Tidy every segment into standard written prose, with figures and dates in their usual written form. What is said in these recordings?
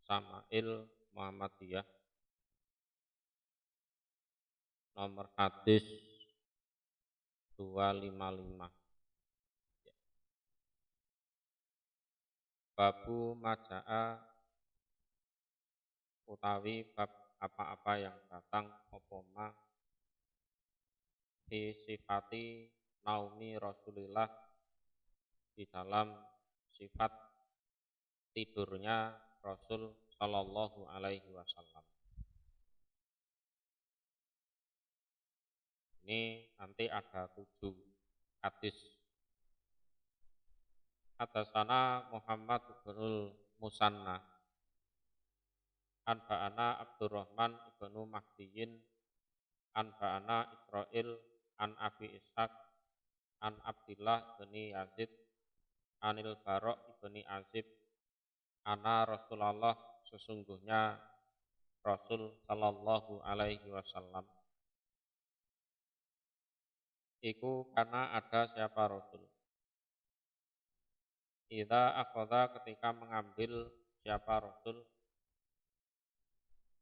Sama'il Muhammadiyah nomor hadis 255. Babu maja'a utawi bab apa-apa yang datang opoma fi sifati naumi Rasulillah di dalam sifat tidurnya Rasul Shallallahu Alaihi Wasallam. Ini nanti ada 7 hadis. Hadasana Muhammad bin Musanna, Anba'ana Abdurrahman ibnu Mahdiyin, Anba'ana Israil, An Abi Ishaq, An Abdillah bin Yazid, Anil Barok bin Azib, Ana Rasulullah, sesungguhnya Rasul Sallallahu Alaihi Wasallam. Iku karena ada siapa Rasul. Idza akhadha ketika mengambil siapa Rasul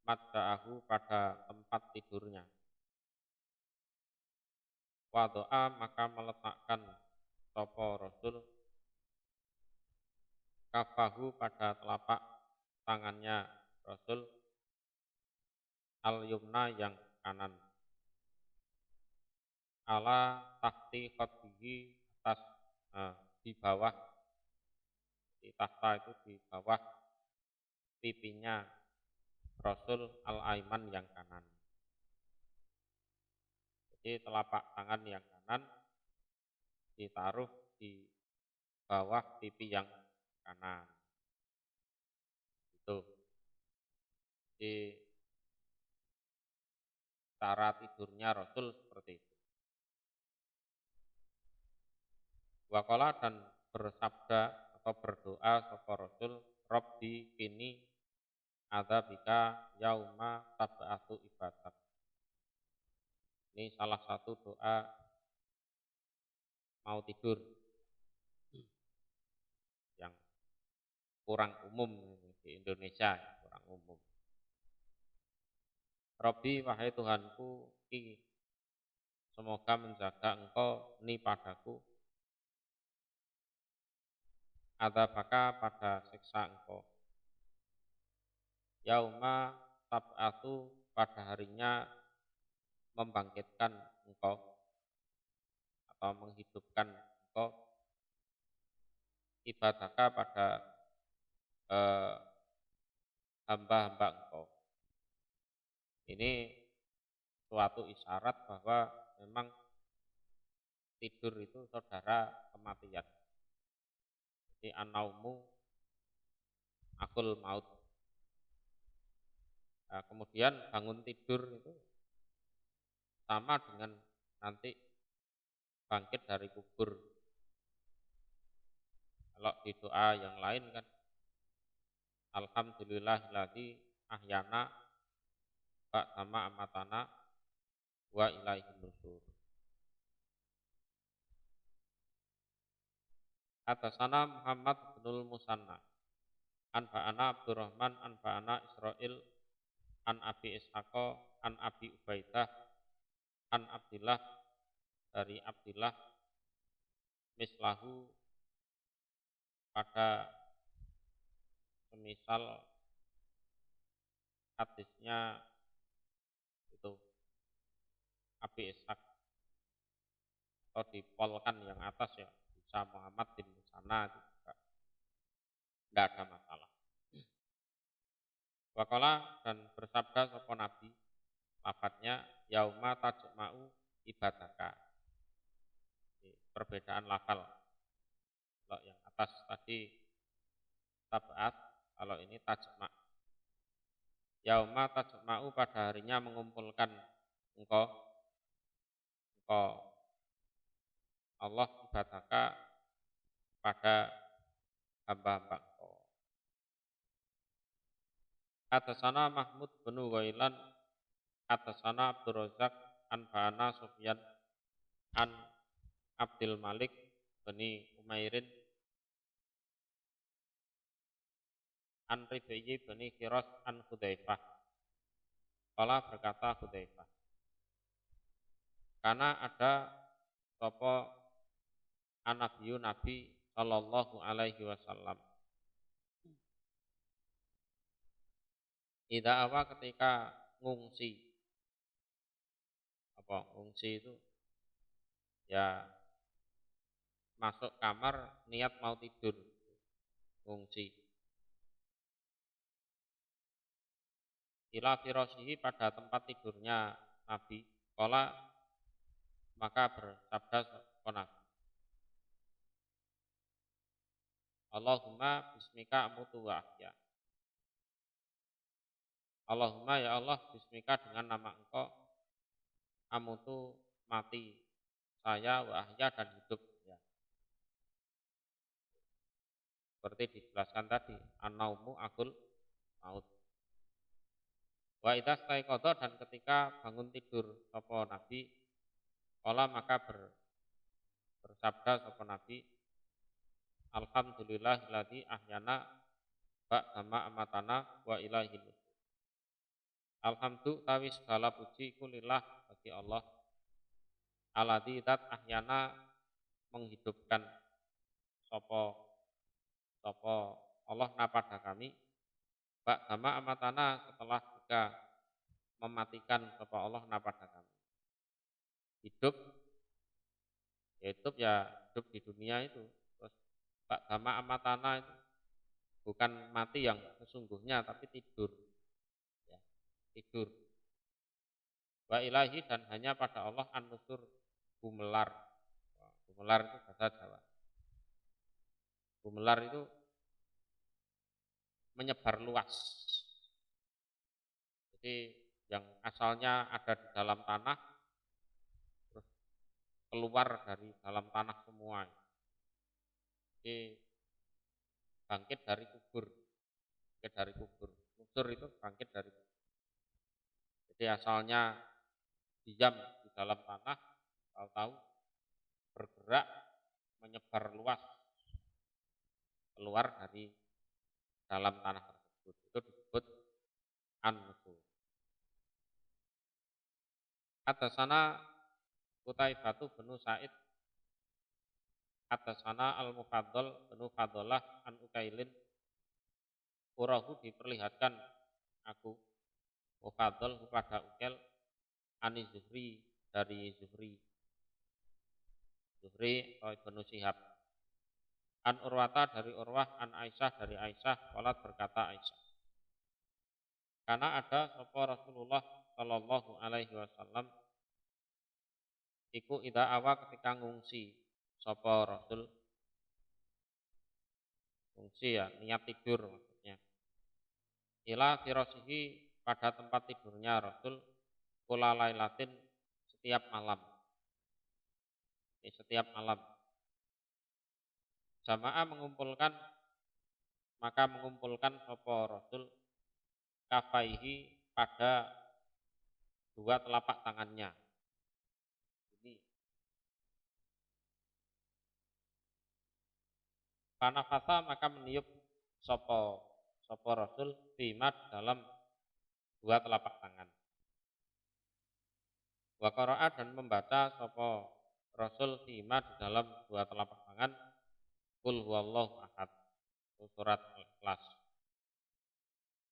madda'ahu pada tempat tidurnya. Wado'a maka meletakkan sapa Rasul kafahu pada telapak tangannya Rasul al-yumna yang kanan ala tahti khadbihi atas di bawah, di tahta itu di bawah pipinya Rasul al-aiman yang kanan. Jadi telapak tangan yang kanan ditaruh di bawah pipi yang kanan. Itu. Di cara tidurnya Rasul seperti itu. Waqala dan bersabda atau berdoa sapa Rasul, Rabbi kini adzabika yauma tab'atu ibadat. Ini salah satu doa mau tidur yang kurang umum di Indonesia, kurang umum. Rabbi wahai Tuhanku, semoga menjaga engkau ni padaku adzabaka pada siksa engkau. Yauma tab'atu pada harinya membangkitkan engkau atau menghidupkan engkau ibadaka pada hamba-hamba engkau. Ini suatu isyarat bahwa memang tidur itu saudara kematian. Jadi an-naumu akul maut. Nah, kemudian bangun tidur itu sama dengan nanti bangkit dari kubur. Kalau di doa yang lain kan alhamdulillahilladzi ahyana ba'dama amatana wa ilaihin nusyur. Atasana Muhammad bin Musanna, Anba'ana Abdurrahman, Anba'ana Israil, An Abi Ishaqo, An Abi Ubaidah, An Abdillah dari Abdillah, mislahu pada semisal hadisnya itu Abi Ishaq, atau dipolkan yang atas ya, bisa Muhammad bin Musanna juga tidak ada masalah. Waqala dan bersabda sapa Nabi, lafadznya yauma tajma'u ibadaka. Perbedaan lafal. Kalau yang atas tadi tab'at, kalau ini tajma'. Yauma tajma'u pada harinya mengumpulkan engkau Allah ibadaka pada hamba-hamba engkau. Atasana Mahmud bin Ghailan, atasana Abdul Razak, Anba'ana Sufyan, An Abdul Malik, Bani Umairin, an Rib'i bin Khiras an Hudzaifah. Qala berkata Hudzaifah, karena ada sapa Nabi sallallahu alaihi wasallam. Ida awa ketika ngungsi. Apa ngungsi itu? Ya masuk kamar niat mau tidur. Ngungsi. Ila firasyihi pada tempat tidurnya Nabi. Qala maka bersabda sapa Nabi, Allahumma bismika amutu wa ahya. Allahumma ya Allah bismika dengan nama Engkau amutu mati saya wa ahya dan hidup ya. Seperti dijelaskan tadi, an-naumu akul maut. Wa idza staiqadha dan ketika bangun tidur sapa Nabi, qala maka bersabda sapa Nabi, alhamdulillahilladzi ahyana ba'dama amatana wa ilaihil nusyur. Alhamdulillah tawi segala puji kulillah bagi Allah alladzi tat ahyana menghidupkan sapa Allah pada kami ba'dama amatana setelah juga mematikan sapa Allah pada kami. Hidup ya hidup di dunia itu. Terus ba'dama amatana itu bukan mati yang sesungguhnya tapi tidur. Ya, tidur. Wa ilahi dan hanya pada Allah an-nusur gumelar. Gumelar itu bahasa Jawa. Gumelar itu menyebar luas. Jadi yang asalnya ada di dalam tanah terus keluar dari dalam tanah semua. Jadi bangkit dari kubur. Nusur itu bangkit dari kubur. Jadi asalnya diam di dalam tanah, tahu-tahu bergerak menyebar luas keluar dari dalam tanah tersebut. Itu disebut an-nusur. Atasana Qutaibah bin Sa'id atasana al-Mufaddal bin Fadalah an Ukailin urahu diperlihatkan aku Mufaddal kepada Ukail ani Zuhri dari Zuhri bin Syihab an Urwata dari Urwah an Aisyah dari Aisyah qalat berkata Aisyah, karena ada sapa Rasulullah sallallahu alaihi wasallam iku ida awa ketika ngungsi sapa Rasul, ngungsi ya niat tidur maksudnya, ila firasihi pada tempat tidurnya Rasul kula lailatin setiap malam. Setiap malam jamaah mengumpulkan sapa Rasul kafaihi pada dua telapak tangannya. Ini panafasa maka meniup sapa Rasul bima dalam dua telapak tangan. Wa qara'a dan membaca sapa Rasul bima di dalam dua telapak tangan Qul huwallahu ahad, surat Al-Ikhlas.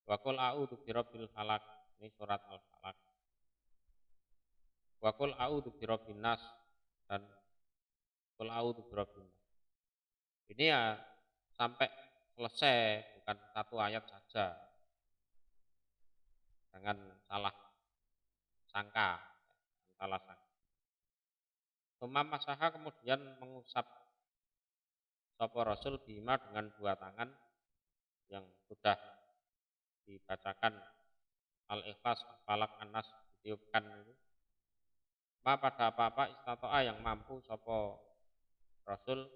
Wa qul a'udzu birabbil falaq, ini surat Al-Falaq. Wa qul a'udzu birabbin nas dan qul a'udzu birabbin nas. Ini ya sampai selesai, bukan satu ayat saja. Jangan salah sangka. Umam masaha kemudian mengusap sapa Rasul bima dengan dua tangan yang sudah dibacakan Al-Ikhlas, Falak, An-Nas ditiupkan itu. Ma pada apa-apa istata'a yang mampu sapa Rasul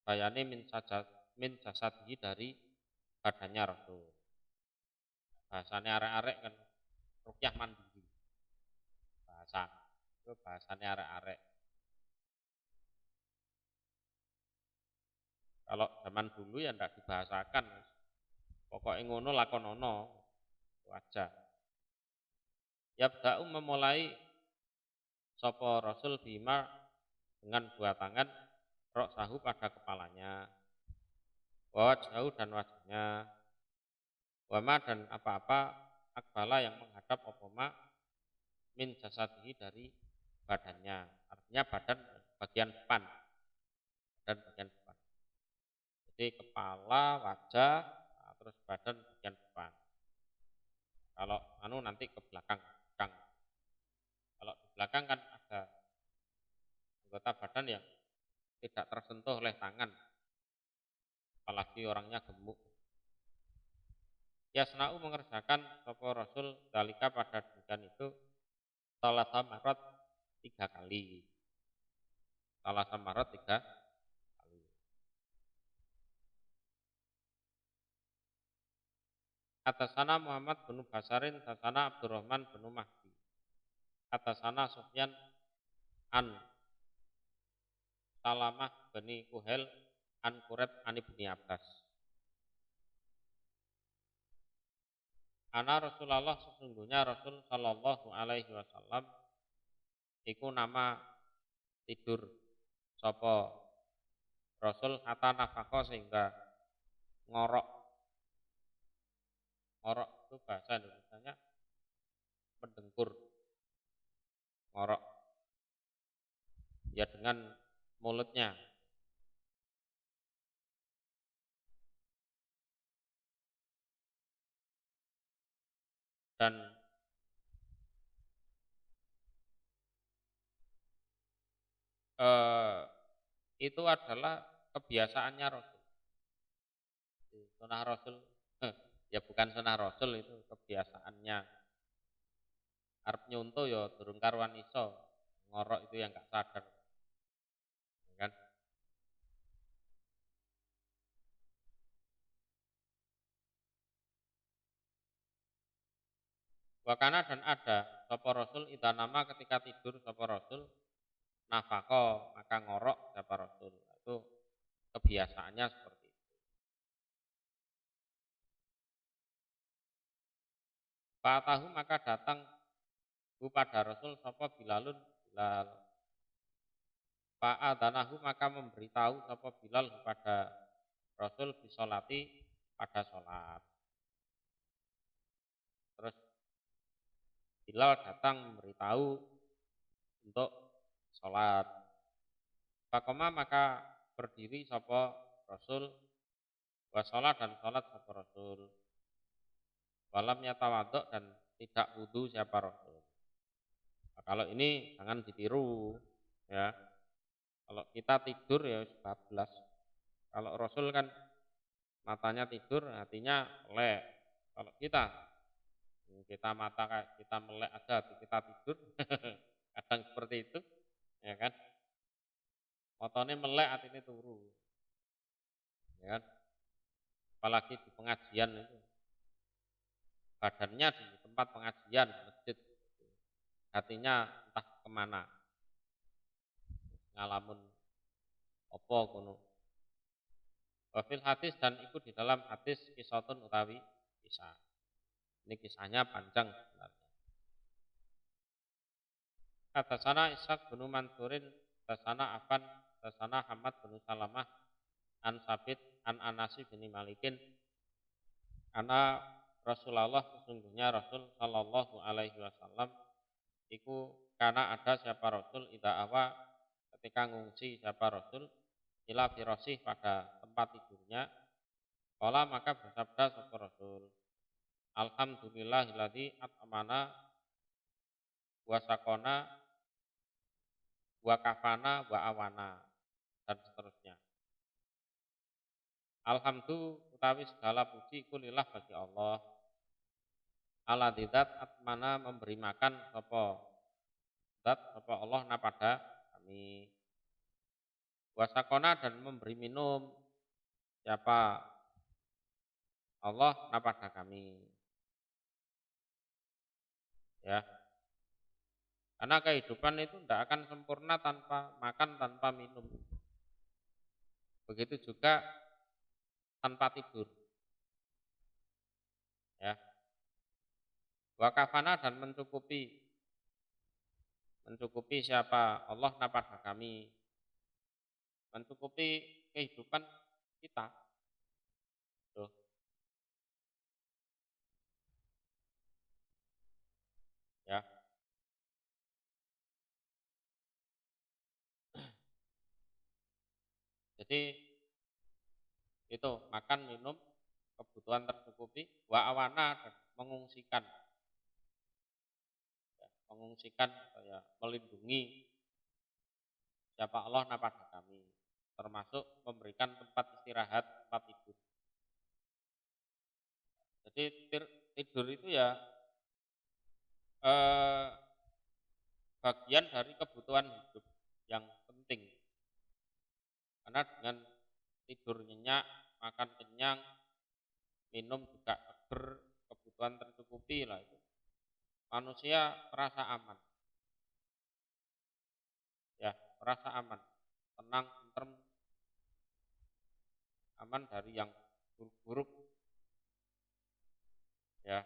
bayani min jasadihi dari badannya Rasul. Bahasanya arek-arek kan rukyah mandiri. Bahasanya arek-arek. Kalau zaman dulu ya tidak dibahasakan. Pokoknya ngono lakonono waja. Yabda'u memulai sapa Rasul bima dengan dua tangan roksahu pada kepalanya, wajhahu dan wajahnya, wama dan apa-apa akbala yang menghadap opoma min jasadihi dari badannya, artinya badan bagian depan dan bagian depan. Jadi kepala, wajah, terus badan bagian depan. Kalau nanti ke belakang. Kalau di belakang kan ada anggota badan yang tidak tersentuh oleh tangan, apalagi orangnya gemuk. Yasna'u mengerjakan sapa Rasul dalika pada demikian itu salasa marat 3 kali. Salasa marat 3 kali. Atasana Muhammad bin Basarin, atasana Abdurrahman bin Mahdi, atasana Sufyan an Salamah bin Kuhel an Qureb an Ibni Abbas. Ana Rasulullah sesungguhnya Rasul sallallahu alaihi wasallam iku nama tidur sapa Rasul hatta nafaqah sehingga ngorok. Ngorok itu bahasa Indonesianya mendengkur. Ngorok ya dengan mulutnya. Dan itu adalah kebiasaannya Rasul. Sunah Rasul, ya bukan sunah Rasul, itu kebiasaannya. Arep nyuntuh ya durung karuan iso, ngorok itu yang gak sadar, ya kan? Wakana dan ada sapa Rasul ida nama ketika tidur sapa Rasul nafako maka ngorok sapa Rasul. Itu kebiasaannya seperti itu. Fa'atahu maka datang pada Rasul sapa Bilalun Bilal. Fa'adanahu maka memberitahu sapa Bilal kepada Rasul bisolati pada sholat. Terus Bilal datang memberitahu untuk sholat. Fakoma maka berdiri sapa Rasul wasolat dan sholat sapa Rasul. Walam yatawadok dan tidak wudu siapa Rasul. Nah, kalau ini jangan ditiru, ya. Kalau kita tidur ya bablas. Kalau Rasul kan matanya tidur, hatinya melek. Kalau kita mata kayak kita melek aja, kita tidur, kadang seperti itu, ya kan? Motone melek, hatinya turu, ya kan? Apalagi di pengajian itu, badannya di tempat pengajian, masjid, hatinya entah kemana, ngalamun opo kuno. Wafil hadis dan ikut di dalam hadis kisotun utawi kisah. Ini kisahnya panjang sebenarnya. Atasana Ishaq bin Mansurin, atasana Afan, atasana Hamad bin Salamah, an Sabit, an Anasi bin Malikin, ana Rasulullah sesungguhnya Rasul sallallahu alaihi wasallam iku karena ada siapa Rasul ida awa ketika ngungsi siapa Rasul ila firasih pada tempat tidurnya, kala maka bersabda siapa Rasul, alhamdulillahilladzi at'amana wa sakona wa kafana wa awana, dan seterusnya. Alhamdulillah utawi segala puji kulillah bagi Allah. Aladidat atmana memberi makan sapa Allah na pada kami. Wasakona dan memberi minum siapa Allah na pada kami. Ya. Karena kehidupan itu tidak akan sempurna tanpa makan, tanpa minum. Begitu juga tanpa tidur. Wa kafana dan mencukupi siapa? Allah pada kami, mencukupi kehidupan kita. Tuh, ya. Jadi itu makan, minum, kebutuhan tercukupi, wa awana dan mengungsikan, ya, mengungsikan ya, melindungi siapa Allah pada kami, termasuk memberikan tempat istirahat, tempat tidur. Jadi tidur itu ya eh, bagian dari kebutuhan hidup yang penting. Karena dengan tidur nyenyak, makan kenyang, minum juga seger, kebutuhan tercukupi lah itu. Manusia merasa aman, ya, merasa aman, tenang, tentrem, aman dari yang buruk-buruk, ya.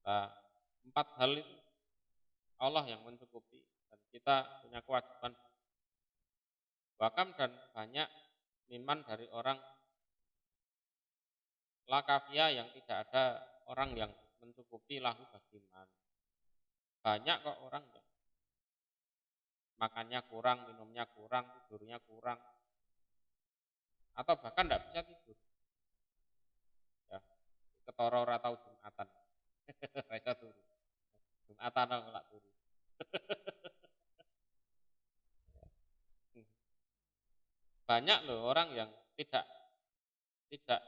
Nah, 4 hal itu Allah yang mencukupi dan kita punya kewajiban. Bahkan dan banyak miman dari orang lakafia yang tidak ada orang yang mencukupi lahu bagiman. Banyak kok orang yang makannya kurang, minumnya kurang, tidurnya kurang, atau bahkan tidak bisa tidur. Ya, ketoro ora tau Jumatan. Rasa turu. Jumatan nggak turu. Banyak loh orang yang tidak tidak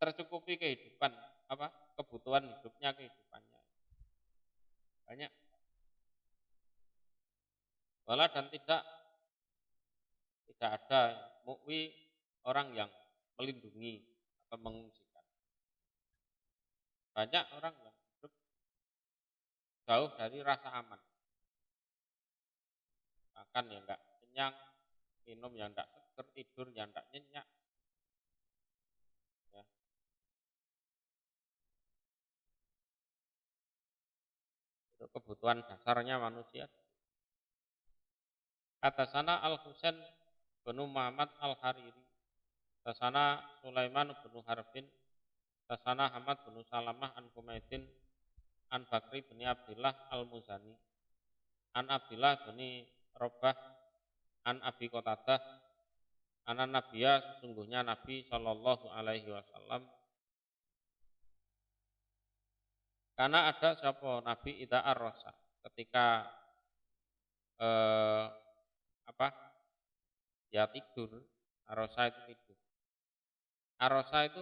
tercukupi kehidupan apa kebutuhan hidupnya, kehidupannya banyak, wala dan tidak ada mukwi orang yang melindungi atau mengungsikan. Banyak orang yang hidup jauh dari rasa aman, makan yang enggak kenyang, minum yang enggak seger, tidur yang enggak nyenyak, ya. Itu kebutuhan dasarnya manusia. Atasana Al-Husain bin Muhammad Al-Hariri, atasana Sulaiman bin Harbin, atasana Hamad bin Salamah an Humaidin an Bakri bin Abdillah Al-Muzani, an Abdillah bin Robah an Abi Qatadah anak Nabiya sesungguhnya Nabi Shallallahu Alaihi Wasallam karena ada siapa Nabi Ida Ar-Rosa ketika apa ya tidur. Ar-Rosa itu tidur. Ar-Rosa itu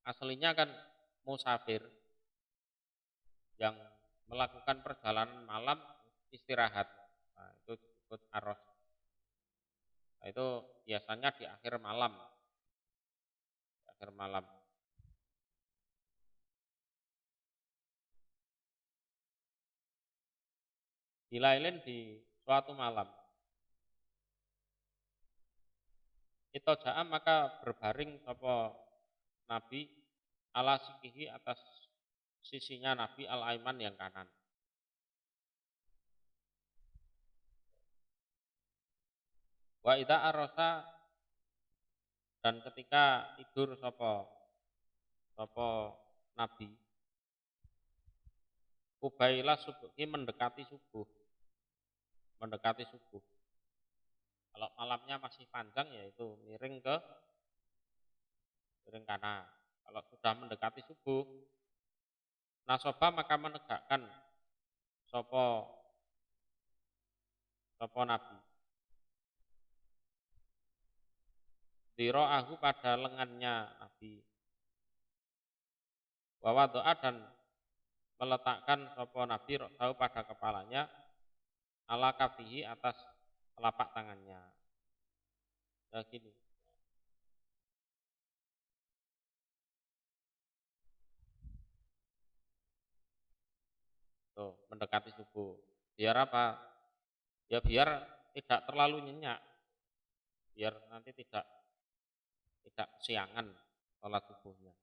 aslinya kan musafir yang melakukan perjalanan malam istirahat. Nah, itu disebut Ar-Rosa. Nah, itu biasanya di akhir malam. Di akhir malam. Dilailin di suatu malam. Itu ja'a maka berbaring sapa Nabi ala sikihi atas sisinya Nabi al-aiman yang kanan. Wa idza arrosa dan ketika tidur sapa Nabi Ubaila subuh ini mendekati subuh. Mendekati subuh. Kalau malamnya masih panjang yaitu miring kanan. Kalau sudah mendekati subuh, nasoba maka menegakkan sopo Nabi. Diro'ahu pada lengannya Nabi. Wa doa dan meletakkan sopo Nabi ro'ahu pada kepalanya ala kafihi atas telapak tangannya. Ya gini. Tuh, mendekati subuh. Biar apa? Ya biar tidak terlalu nyenyak. Biar nanti tidak kesiangan sholat subuhnya.